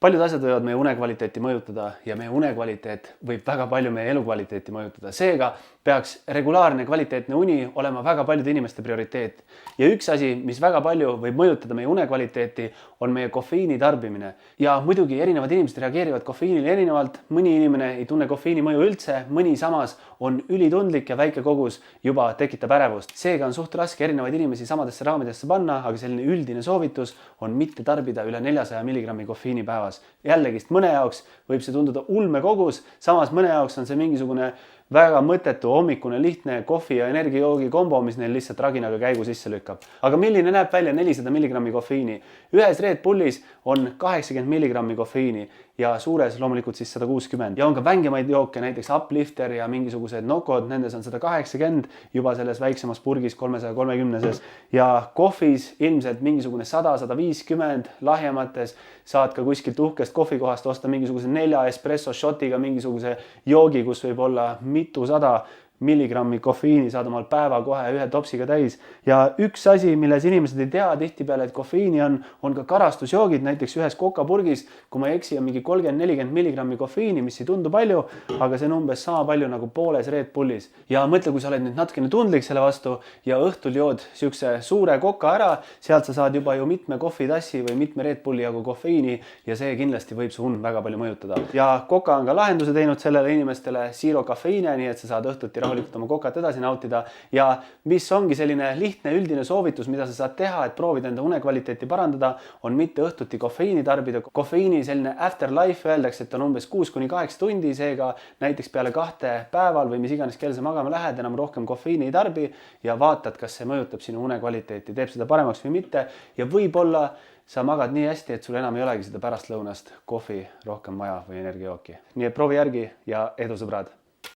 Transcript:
Paljud asjad võivad meie unekvaliteeti mõjutada ja meie unekvaliteet võib väga palju meie elukvaliteeti mõjutada. Seega peaks regulaarne kvaliteetne uni olema väga paljude inimeste prioriteet. Ja üks asi, mis väga palju võib mõjutada meie unekvaliteeti, on meie kofeiini tarbimine. Ja muidugi erinevad inimesed reageerivad kofeiinile erinevalt. Mõni inimene ei tunne kofeiini mõju üldse, mõni samas on ülitundlik ja väike kogus juba tekitab ärevust. Seega on suht raske erinevaid inimesi samadesse raamidesse panna, aga selline üldine soovitus on mitte tarbida üle 400 mg kofeiini päevas. Jällegist mõne jaoks võib see tunduda ulmekogus, samas mõne jaoks on see mingisugune väga mõttetu hommikune lihtne kohvi ja energiajoogi kombo, mis neil lihtsalt raginaga käigu sisse lükkab. Aga milline näeb välja 400 mg kofeiini? Ühes Red Bullis on 80 mg kofeiini ja suures loomulikult siis 160. Ja on ka vängemaid jooke, näiteks Uplifter ja mingisugused Nokod, nendes on 180 juba selles väiksemas purgis 330-ses. Ja kohvis ilmselt mingisugune 100-150, lahjemates saad ka kuskilt uhkest kohvikohast osta mingisuguse 4 espresso shotiga mingisuguse joogi, kus võib olla mitusada milligrammi kofeiini, saad omal päeva kohe ühe topsiga täis. Ja üks asi, milles inimesed ei tea tihtipeale, et kofeiini on ka karastusjoogid, näiteks ühes kokapurgis, kui ma ei eksi, on mingi 30-40 mg kofeiini, mis ei tundu palju, aga see on umbes sama palju nagu pooles Red Bullis. Ja mõtle, kui sa oled nüüd natukene tundlik selle vastu ja õhtul jood siukse suure koka ära, sealt sa saad juba ju mitme kohvitassi või mitme Red Bulli jagu kofeiini ja see kindlasti võib su und väga palju mõjutada. Ja koka on ka lahenduse teinud sellele inimestele zero kafeiine, nii et sa saad õhtuti rahulikult oma kokat edasi nautida ja mis ongi selline lihtne üldine soovitus, mida sa saad teha, et proovida enda unekvaliteeti parandada, on mitte õhtuti kofeiini tarbida. Kofeiini selline afterlife öeldakse, et on umbes 6-8 tundi, seega näiteks peale 2 päeval või mis iganes kell sa magama lähed, enam rohkem kofeiini ei tarbi ja vaatad, kas see mõjutab sinu unekvaliteeti, teeb seda paremaks või mitte ja võib-olla sa magad nii hästi, et sul enam ei olegi seda pärastlõunast kohvi rohkem maja või energiajooki. Nii et proovi järgi ja edu, sõbrad!